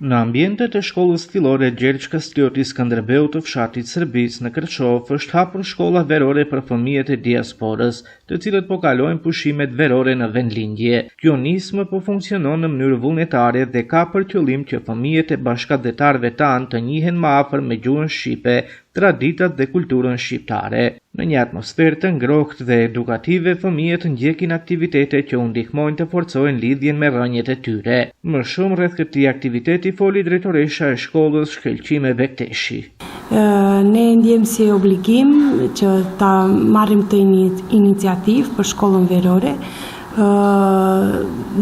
Në ambientet e shkollës fillore Gjergj Kastrioti Skënderbeu të fshatit Sërbic në Kërçov është hapur shkolla verore për fëmijët e diasporës, të cilët po kalojnë pushimet verore në vendlindje. Kjo nismë po funksionon në mënyrë vullnetare dhe ka për qëllim që fëmijët e bashkëdhetarëve tanë të njihen më afër me gjuhën shqipe, traditat dhe kulturën shqiptare. Në një atmosferë të ngrohtë dhe edukative, fëmijët ndjekin aktivitete që u ndihmojnë të forcojnë lidhjen me rrënjët e tyre. Më shumë rreth këtij aktiviteti foli drejtoresha e shkollës Shkëlqime Bekteshi. Ne ndjem si obligim që ta marrim këtë iniciativë për shkollën verore,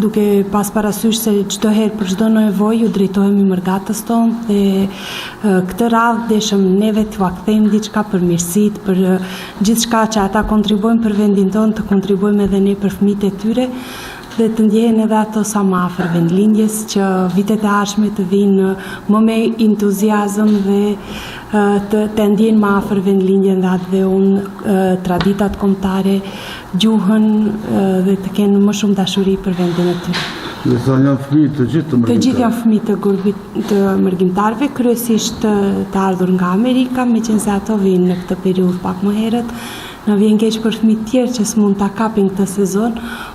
duke pas parasysh se çdo herë për çdo nevojë ju drejtohemi mërgatës tonë dhe këtë radhë deshëm neve t'u kthejmë diçka për mirësitë, për gjithçka që ata kontribuojnë për vendin tonë, të kontribuojmë edhe ne për fëmijët e tyre dhe të ndjehen edhe ato sa më afër vendlindjes, që vitet e ardhshme të vinë më me entuziazëm dhe të ndjehen më afër vendlindjen dhe atë dhe unë traditat kombëtare, gjuhën dhe të kenë më shumë dashuri për vendin e tyre. Dhe sa janë fëmijë të gjithë të mërgjimtarëve? Të gjithë janë fëmijë të grupit të mërgjimtarëve, kryesisht të ardhur nga Amerika, meqense ato vinë në këtë periudhë pak më herët. Në vjen keq për fëmijët tjerë që s'mund ta kapin këtë sezon,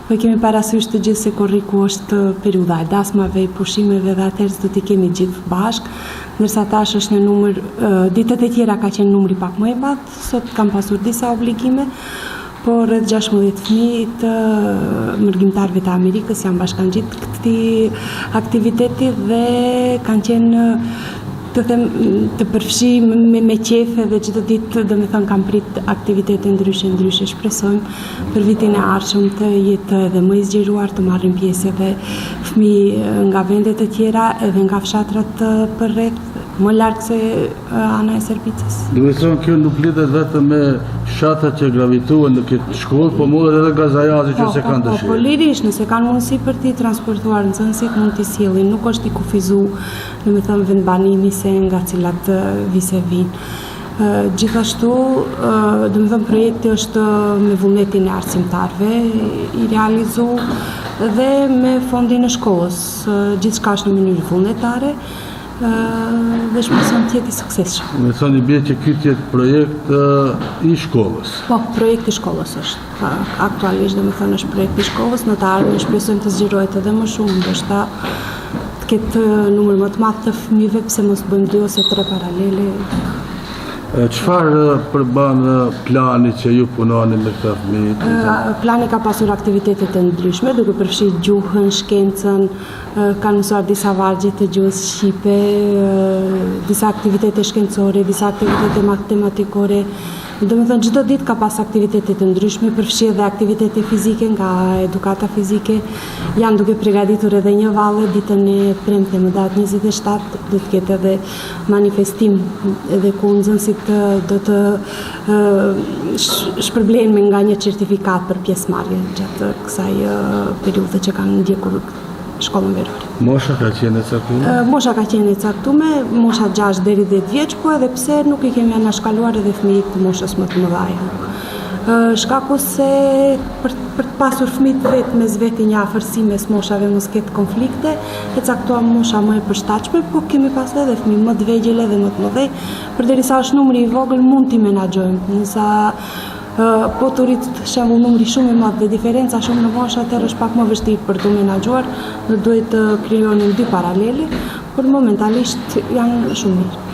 po kemi parasysh të gjithë se korriku është periudha e dasmave, pushimeve dhe atëherë do t'i kemi gjithë bashkë, ndërsa tash është në numër, ditët e tjera ka qenë numri pak më i madh, sot kam pasur disa obligime, por rreth 16 fëmijë të mërgjimtarëve të Amerikës janë bashkangjitur këtij aktiviteti dhe kanë qenë të përfshi me qefe dhe çdo ditë domethënë kam prit aktivitete ndryshe shpresojmë për vitin e ardhshëm të jetë edhe më i zgjeruar, të marrin pjesë edhe fëmijë nga vendet e tjera edhe nga fshatrat përreth, më larg se ana e Serbicës. Duhet të thonë kjo nuk lidhet vetëm me fshatat që gravituan në këtë shkollë, po mundet edhe gazajazit që se kanë dëshirë. Po lirisht, nëse kanë mundësi për t'i transportuar nxënësit, mund t'i sjellin, nuk është i kufizuar, domethënë vendbanimi se nga cilat vise vinë. Gjithashtu, domethënë projekti është me vullnetin e arsimtarëve i realizuar dhe me fondin e shkollës. Gjithçka është në mënyrë vullnetare dhe shpresojmë të jetë i suksesshëm. Me thoni bie që ky jetë projekt i shkollës. Po, projekt i shkollës është. Aktualisht domethënë është projekt i shkollës, në të ardhmen shpresojmë të zgjerohet edhe më shumë, ndoshta të ketë numër më të madh të fëmijëve, pse mos bëjmë 2 ose 3 paralele. Çfarë përban plani që ju punoni me këta fëmijë? Plani ka pasur aktivitete të ndryshme, duke përfshirë gjuhën, shkencën, kanë mësuar disa vargje të gjuhës shqipe, disa aktivitete shkencore, disa aktivitete matematikore. Domethënë çdo ditë ka pas aktivitete të ndryshme, përfshi edhe aktivitete fizike nga edukata fizike. Janë duke përgatitur edhe një valle ditën e premte më datë 27 do të ketë edhe manifestim edhe ku nxënësit do të shpërblehen me nga një certifikat për pjesëmarrje gjatë kësaj periudhe që kanë ndjekur shkollën verore. Mosha ka qenë e caktuar? Mosha ka qenë e caktuar, mosha 6 deri 10 vjeç, po edhe pse nuk i kemi anashkaluar edhe fëmijët të moshës më të mëdha. Shkaku se për të pasur fëmijët vetë mes veti një afërsi mes moshave mos ketë konflikte, e caktuam mosha më e përshtatshme, po kemi pasur edhe fëmijë më të vegjël edhe më të mëdhej, përderisa është numri i vogël mund t'i menaxhojmë, nësa po të rritë shembull numri shumë i madh dhe diferenca shumë në moshë, atëherë është pak më vështirë për të menaxhuar, duhet të krijonin 2 paralele, por momentalisht janë shumë mirë.